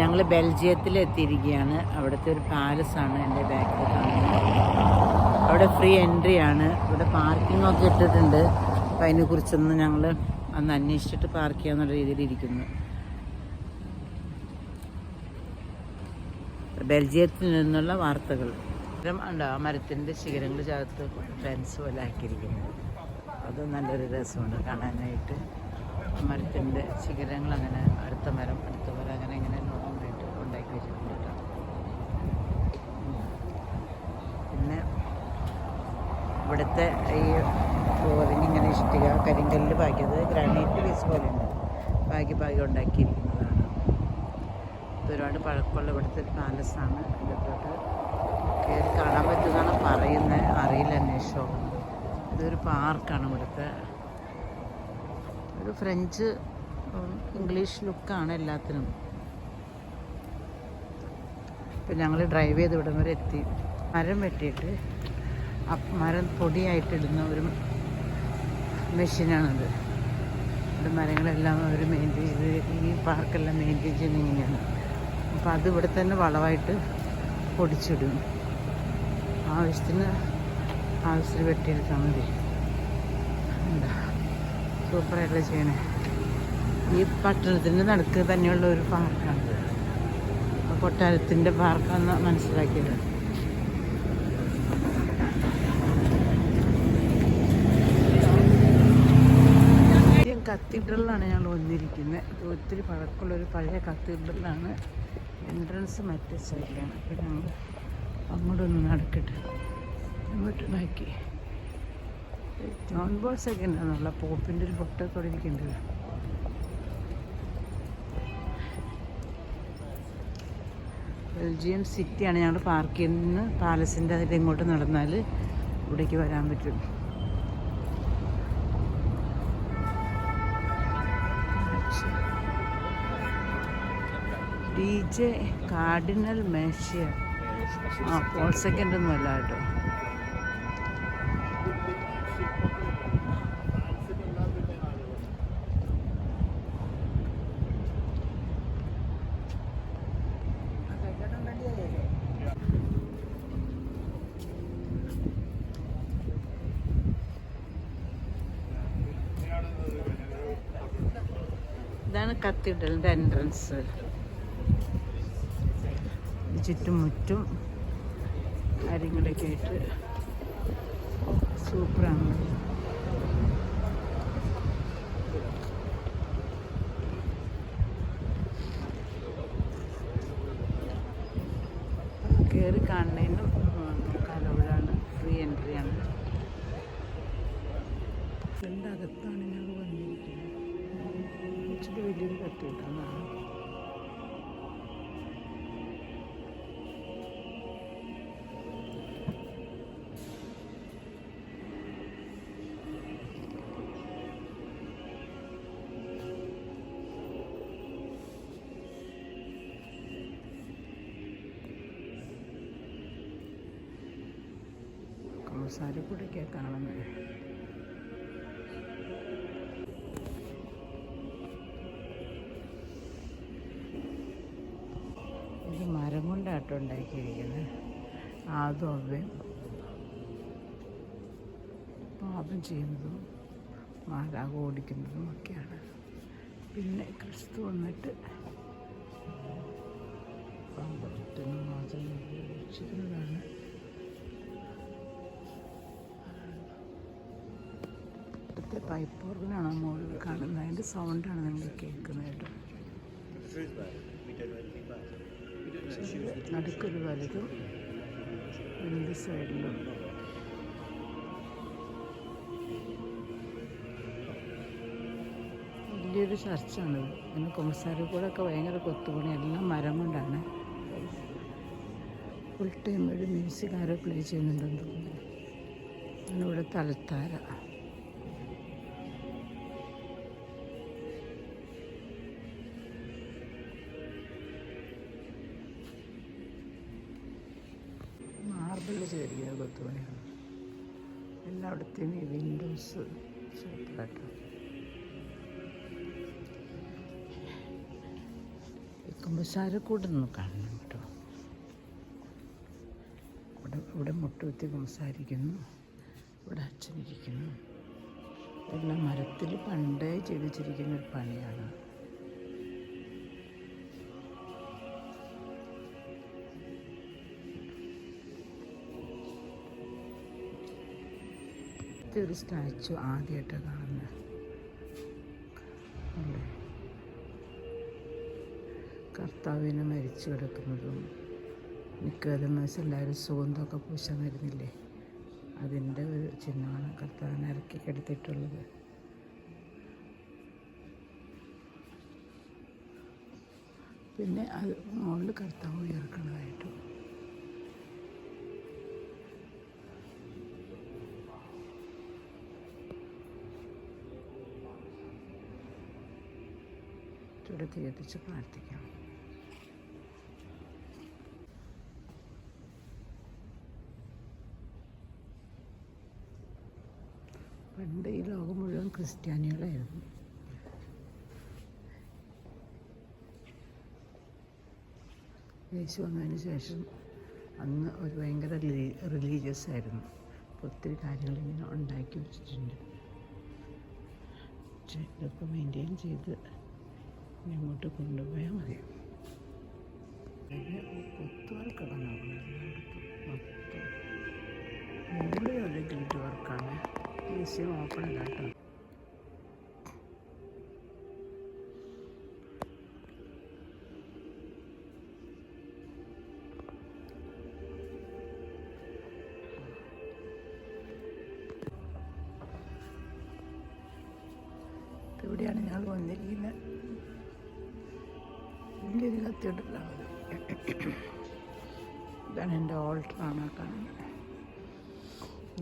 ഞങ്ങൾ ബെൽജിയത്തിൽ എത്തിയിരിക്കുകയാണ്. അവിടുത്തെ ഒരു പാലസാണ് എൻ്റെ ബാക്കിൽ കാണുന്നത്. അവിടെ ഫ്രീ എൻട്രി ആണ്. ഇവിടെ പാർക്കിംഗ് ഒക്കെ ഇട്ടിട്ടുണ്ട്. അപ്പോൾ അതിനെക്കുറിച്ചൊന്ന് ഞങ്ങൾ അന്ന് അന്വേഷിച്ചിട്ട് പാർക്ക് ചെയ്യാന്നുള്ള രീതിയിലിരിക്കുന്നു. ബെൽജിയത്തിൽ നിന്നുള്ള വാർത്തകൾ. ഉണ്ടോ മരത്തിൻ്റെ ശിഖരങ്ങൾ ചേർത്ത് ഫെൻസ് പോലെ ആക്കിയിരിക്കുന്നത്. അത് നല്ലൊരു രസമുണ്ട് കാണാനായിട്ട്. മരത്തിൻ്റെ ശിഖരങ്ങൾ അങ്ങനെ അടുത്ത മരം അങ്ങനെ ഇങ്ങനെ നോർമലായിട്ട് ഉണ്ടാക്കി വെച്ചിട്ടുണ്ട് കേട്ടോ. പിന്നെ ഇവിടുത്തെ ഈ ഫ്ലോറിങ് ഇങ്ങനെ ഇഷ്ടിക കരിങ്കല്ല് പാകിയത് ഗ്രാനൈറ്റ് പീസ് പോലെയുണ്ട്. പാകി ഉണ്ടാക്കിയിരിക്കുന്നതാണ്. ഇതൊരുപാട് പഴക്കമുള്ള ഇവിടുത്തെ ഒരു പാലസാണ്. ഇതിലോട്ട് കയറി കാണാൻ പറ്റുമെന്നാണ് പറയുന്നത്, അറിയില്ല അന്വേഷണം. ഇതൊരു പാർക്കാണ്. ഇവിടുത്തെ ഒരു ഫ്രഞ്ച് ഇംഗ്ലീഷ് ലുക്കാണ് എല്ലാത്തിനും. ഇപ്പം ഞങ്ങൾ ഡ്രൈവ് ചെയ്ത് ഇവിടം വരെ എത്തി. മരം വെട്ടിയിട്ട് മരം പൊടിയായിട്ടിടുന്ന ഒരു മെഷീനാണത്. ഇവിടെ മരങ്ങളെല്ലാം അവർ മെയിൻറ്റെയിൻ ചെയ്ത് ഈ പാർക്കെല്ലാം മെയിൻറ്റെയിൻ ചെയ്യുന്ന ഇങ്ങനെയാണ്. അപ്പോൾ അത് ഇവിടെ തന്നെ വളമായിട്ട് പൊടിച്ചിടും. ആവശ്യത്തിന് വെട്ടിയെടുത്താൽ മതി. എന്താ സൂപ്പറായിട്ടുള്ള ചെയ്യണേ. ഈ പട്ടണത്തിൻ്റെ നടുക്ക് തന്നെയുള്ള ഒരു പാർക്കാണ്. കൊട്ടാരത്തിൻ്റെ പാർക്കാണെന്ന് മനസ്സിലാക്കിയത്. കത്തീഡ്രലിലാണ് ഞങ്ങൾ വന്നിരിക്കുന്നത്. ഒത്തിരി പഴക്കമുള്ളൊരു പഴയ കത്തീഡ്രലാണ്. എൻട്രൻസ് മറ്റേ സൈഡിലാണ്. അപ്പോൾ ഞങ്ങൾ അങ്ങോട്ടൊന്ന് നടക്കട്ടെ. അങ്ങോട്ട് നോക്കി ജോൺ ബോൾസൊക്കെ ഉണ്ടെന്നുള്ള പോപ്പിൻ്റെ ഒരു പൊട്ടൊക്കെ അവിടെ ഇരിക്കുന്നുണ്ട്. ബെൽജിയം സിറ്റിയാണ്. ഞങ്ങൾ പാർക്കിൽ നിന്ന് പാലസിൻ്റെ അതിൽ ഇങ്ങോട്ട് നടന്നാൽ ഇവിടേക്ക് വരാൻ പറ്റും. DJ cardinal Mercier. Paul second ഒന്നും അല്ല കേട്ടോ. ഇതാണ് കത്തീഡ്രലിൻ്റെ എൻട്രൻസ്. ചുറ്റുമുറ്റും കാര്യങ്ങളൊക്കെ ആയിട്ട് സൂപ്പറാണ്. കയറി കാണുന്നതിനും നോക്കാനവിടാണ്. ഫ്രീ എൻട്രിയാണ്. ഇതിൻ്റെ അകത്താണ് ഞങ്ങൾ വന്നിരിക്കുന്നത്. ഇച്ചിരി വലിയൊരു കത്തീഡ്രലാണ്. സാരിക്കൂടൊക്കെ കാണുന്നത്. ഇത് മരം കൊണ്ടാട്ടോ ഉണ്ടാക്കിയിരിക്കുന്നത്. ആദ്യം പാപം ചെയ്യുന്നതും മാലാഖ ഓടിക്കുന്നതും ഒക്കെയാണ്. പിന്നെ ക്രിസ്തു വന്നിട്ട് പാപത്തിന് മാത്രം രക്ഷിക്കുന്നതാണ്. പൈപ്പ് ഓർഗനാണ് മുകളിൽ കാണുന്നത്. അതിൻ്റെ സൗണ്ടാണ് നിങ്ങൾ കേൾക്കുന്നത് കേട്ടോ. നടുക്കൊരു വലുതും രണ്ട് സൈഡിലും. വലിയൊരു ചർച്ചാണിത്. പിന്നെ കുമ്പസാരി കൂടെ ഒക്കെ ഭയങ്കര കൊത്തുപണി. എല്ലാം മരം കൊണ്ടാണ്. ഫുൾ ടൈം ഒരു മ്യൂസിക് ആരോ പ്ലേ ചെയ്യുന്നുണ്ടെന്ന് തോന്നുന്നു. ഇവിടെ തലത്താര. മാർബിൾ ചെയ്തിരിക്കുന്ന കൊത്തുപണിയാണ്. എല്ലായിടത്തെയും ഈ വിൻഡോസ് സൂപ്പറായിട്ട്. കുമ്പസാരക്കൂടൊന്നും കാണണം കേട്ടോ. ഇവിടെ മുട്ടുകുത്തി കുമ്പസാരിക്കുന്നു. ഇവിടെ അച്ഛനിരിക്കുന്നു. ഇതെല്ലാം മരത്തിൽ പണ്ടേ ചെയ്ത് വെച്ചിരിക്കുന്ന ഒരു പണിയാണ്. ഒരു സ്റ്റാച്ചു ആദ്യമായിട്ടാണ് കാണുന്നത്. കർത്താവിനെ മരിച്ചു കിടക്കുന്നതും നിക്കോദമസ് എല്ലാവരും സുഗന്ധമൊക്കെ പൂശാൻ വരുന്നില്ലേ, അതിൻ്റെ ഒരു ചിഹ്നമാണ് കർത്താവിനെ ഇറക്കി കിടത്തിയിട്ടുള്ളത്. പിന്നെ അത് മുകളിൽ കർത്താവ് ഉയർക്കണതായിട്ടും. ഇവിടെ തീർത്തിച്ച് പ്രാർത്ഥിക്കാം. പണ്ട് ഈ ലോകം മുഴുവൻ ക്രിസ്ത്യാനികളായിരുന്നു. യേശു വന്നതിന് ശേഷം അന്ന് ഒരു ഭയങ്കര റിലീജിയസ് ആയിരുന്നു. ഒത്തിരി കാര്യങ്ങൾ ഇങ്ങനെ ഉണ്ടാക്കി വെച്ചിട്ടുണ്ട്. ഇതൊക്കെ മെയിൻറ്റെയിൻ ചെയ്ത് ഇങ്ങോട്ട് കൊണ്ടുപോയാൽ മതി. കൊത്തുവർക്കാണ് മൊത്തം. മുകളിൽ ഒരു ഗിൽഡ് വർക്കാണ്. മ്യൂസിയം ഓപ്പൺ അല്ല കേട്ടോ. ഇവിടെയാണ് ഞങ്ങൾ വന്നിരിക്കുന്നത്. വലിയൊരു കത്തിയിട്ടില്ലാണത്. ഇതാണ് എൻ്റെ ഓൾട്ടറാണ് കാണുന്നത്.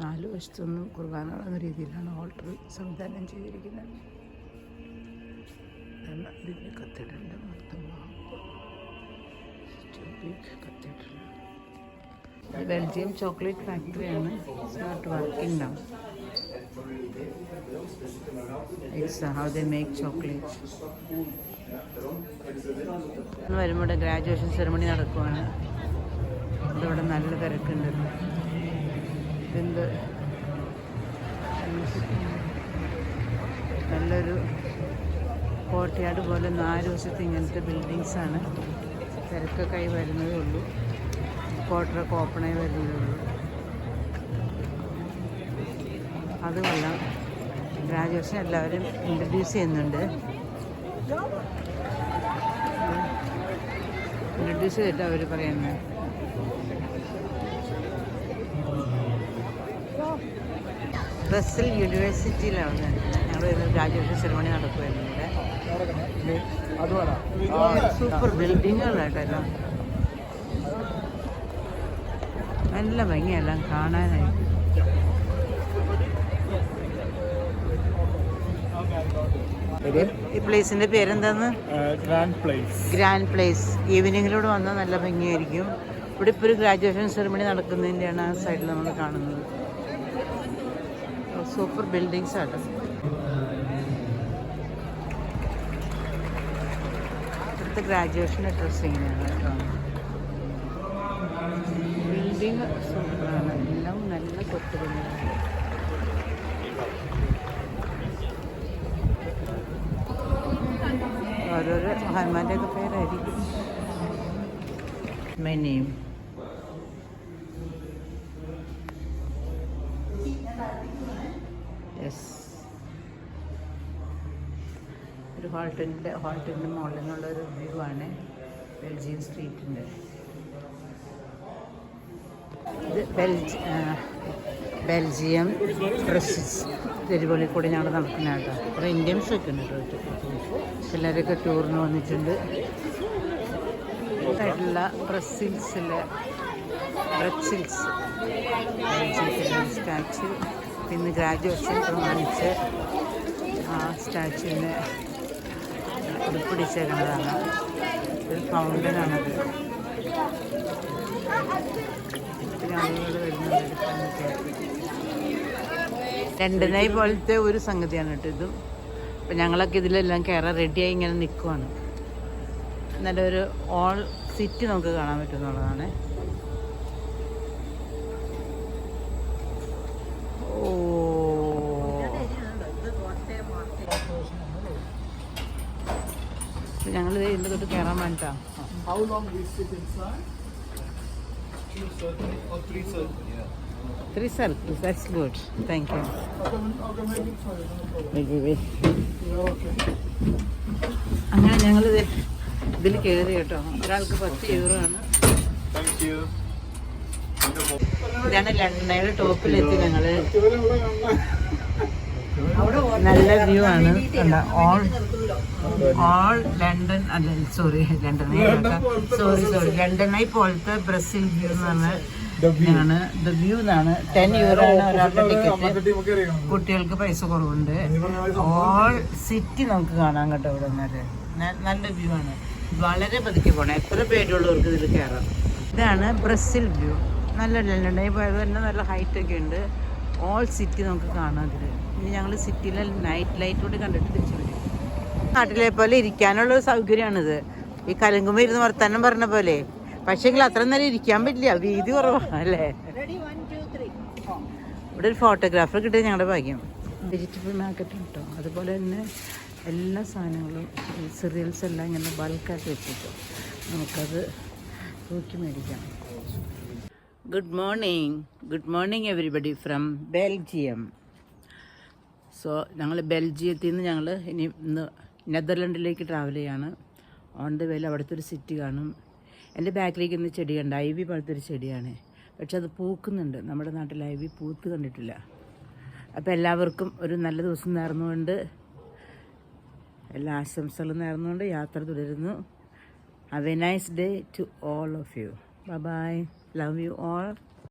4 വശത്തൊന്നും കുർബാനകളെന്ന രീതിയിലാണ് ഓൾട്ടർ സംവിധാനം ചെയ്തിരിക്കുന്നത്. ഇതിൻ്റെ കത്തീഡ്രലിൻ്റെ മൊത്തം കത്തീഡ്രൽ. ബെൽജിയം ചോക്ലേറ്റ് ഫാക്ടറിയാണ്. It's not working now. It's how they make chocolate. വരുമ്പോൾ ഇവിടെ ഗ്രാജുവേഷൻ സെറമണി നടക്കുവാണ്. ഇവിടെ നല്ല തിരക്കുണ്ട്. ഇതെന്ത് നല്ലൊരു കോട്ടയാട് പോലെ 4 വശത്ത് ഇങ്ങനത്തെ ബിൽഡിങ്സാണ്. തിരക്കൊക്കെ ആയി വരുന്നതേ ഉള്ളൂ. ക്വാർട്ടറൊക്കെ ഓപ്പണായി വരുന്നതേ ഉള്ളൂ. അതുകൊള്ളാം. ഗ്രാജുവേഷൻ എല്ലാവരും ഇൻട്രൊഡ്യൂസ് ചെയ്യുന്നുണ്ട്. ഇൻട്രൊഡ്യൂസ് ചെയ്തിട്ട് അവർ പറയുന്നത്. ബ്രസൽ യൂണിവേഴ്സിറ്റിയിലാണ് ഞങ്ങൾ ഗ്രാജുവേഷൻ സെറമണി നടക്കുമായിരുന്നു ഇവിടെ. സൂപ്പർ ബിൽഡിങ്ങുകളായിട്ടെല്ലാം നല്ല ഭംഗിയെല്ലാം കാണാനായിട്ട്. ഈ പ്ലേസിന്റെ പേരെന്താന്ന്? Grand place. ഈവനിങ്ങിലൂടെ വന്നാൽ നല്ല ഭംഗിയായിരിക്കും. ഇവിടെ ഇപ്പോൾ ഒരു ഗ്രാജുവേഷൻ സെറമണി നടക്കുന്നതിൻ്റെയാണ് ആ സൈഡിൽ നമ്മൾ കാണുന്നത്. സൂപ്പർ ബിൽഡിങ്സ് ആണ്. ഇവിടുത്തെ ഗ്രാജുവേഷൻ ഡ്രസ്സിങ്ങാണ് കേട്ടോ. ബിൽഡിങ് സൂപ്പറാണ്. എല്ലാം നല്ല കൊത്തുപണിയാണ്. ഓരോരോ മഹാന്മാരുടെ ഒക്കെ പേരായിരിക്കും. My name. യെസ്. ഒരു ഹോൾട്ടിൻ്റെ മുകളിൽ നിന്നുള്ളൊരു വ്യൂ ആണ് ബെൽജിയം സ്ട്രീറ്റിൻ്റെ. ഇത് ബെൽജിയം ബ്രസൽസ് തെരുവുകളിൽ കൂടി ഞങ്ങൾ നടക്കുന്ന കേട്ടോ. കുറേ ഇന്ത്യൻസ് ഒക്കെ ഉണ്ട് കേട്ടോ. എല്ലാവരൊക്കെ ടൂറിന് വന്നിട്ടുണ്ട്. ആയിട്ടുള്ള ബ്രസൽസിലെ ബെൽജിയത്തിലെ സ്റ്റാച്ചു. പിന്നെ ഗ്രാജുവേഷൻ പ്രമാണിച്ച് ആ സ്റ്റാച്ചുവിനെ ഉൾപ്പിടിച്ചേക്കുന്നതാണ്. ഒരു ഫൗണ്ടനാണത്. ഒത്തിരി ആളുകൾ വരുന്നുണ്ട് എടുക്കാനൊക്കെ. രണ്ടനായി പോലത്തെ ഒരു സംഗതിയാണ് കേട്ടോ ഇതും. അപ്പം ഞങ്ങളൊക്കെ ഇതിലെല്ലാം കയറാൻ റെഡിയായി ഇങ്ങനെ നിൽക്കുവാണ്. നല്ലൊരു ഓൾ സിറ്റി നമുക്ക് കാണാൻ പറ്റുമെന്നുള്ളതാണ്. ഞങ്ങൾ ഇതിൻ്റെ തൊട്ട് കയറാൻ വേണ്ടിട്ടാ. Three circles, that's good. Thank you. അങ്ങനെ ഞങ്ങൾ ഇതിൽ കയറി കേട്ടോ. ഒരാൾക്ക് 10 euro ആണ്. ഇതാണ് ലണ്ടനയുടെ ടോപ്പിലെത്തി ഞങ്ങള്. നല്ല വ്യൂ ആണ്. ഓൾ ലണ്ടൻ അല്ല സോറി ലണ്ടനായി പോലത്തെ ബ്രസീൽ വ്യൂ എന്ന് പറഞ്ഞാൽ ആണ് ദ വ്യൂ എന്നാണ്. 10 euro ആണ് ഒരാളുടെ ടിക്കറ്റ്. കുട്ടികൾക്ക് പൈസ കുറവുണ്ട്. ഓൾ സിറ്റി നമുക്ക് കാണാൻ കേട്ടോ. ഇവിടെ വന്നാല് നല്ല വ്യൂ ആണ്. വളരെ പതുക്കെ പോകണം. എത്ര പേരുള്ളവർക്ക് ഇതിൽ കയറാം. ഇതാണ് ബ്രസീൽ വ്യൂ. നല്ല ലണ്ടനായി പോയത് തന്നെ നല്ല ഹൈറ്റൊക്കെ ഉണ്ട്. ഓൾ സിറ്റി നമുക്ക് കാണാം ഇതിൽ. ഇനി ഞങ്ങൾ സിറ്റിയിലെ നൈറ്റ് ലൈറ്റ് കൂടി കണ്ടിട്ട് തിരിച്ചു വരും. നാട്ടിലെ പോലെ ഇരിക്കാനുള്ളൊരു സൗകര്യമാണിത്. ഈ കലങ്കുമ്പോൾ ഇരുന്ന് വർത്താനം പറഞ്ഞ പോലെ. പക്ഷേങ്കിൽ അത്ര നേരം ഇരിക്കാൻ പറ്റില്ല, വീതി കുറവാണ് അല്ലേ. ഇവിടെ ഒരു ഫോട്ടോഗ്രാഫർ കിട്ടിയത് ഞങ്ങളുടെ ഭാഗ്യം. വെജിറ്റബിൾ മാർക്കറ്റ് കിട്ടും. അതുപോലെ തന്നെ എല്ലാ സാധനങ്ങളും സിറിയൽസ് എല്ലാം ഇങ്ങനെ ബൾക്കായിട്ട് വെച്ചിട്ട് നമുക്കത് തൂക്കി മേടിക്കാം. Good morning everybody from Belgium. So ഞങ്ങൾ ബെൽജിയത്തിൽ നിന്ന് ഞങ്ങൾ ഇന്ന് നെതർലൻഡിലേക്ക് ട്രാവൽ ചെയ്യാണ്. ഓൺ ദ വേയിൽ അവിടുത്തെ ഒരു സിറ്റി കാണും. എൻ്റെ ബാക്കിലേക്ക് ഇന്ന് ചെടി കണ്ട് ഐവി പോലത്തെ ഒരു ചെടിയാണ്. പക്ഷെ അത് പൂക്കുന്നുണ്ട്. നമ്മുടെ നാട്ടിൽ ഐവി പൂത്ത് കണ്ടിട്ടില്ല. അപ്പോൾ എല്ലാവർക്കും ഒരു നല്ല ദിവസം നേർന്നുകൊണ്ട്, എല്ലാ ആശംസകളും നേർന്നുകൊണ്ട് യാത്ര തുടരുന്നു. Have a nice day to all of you. Bye bye. Love you all.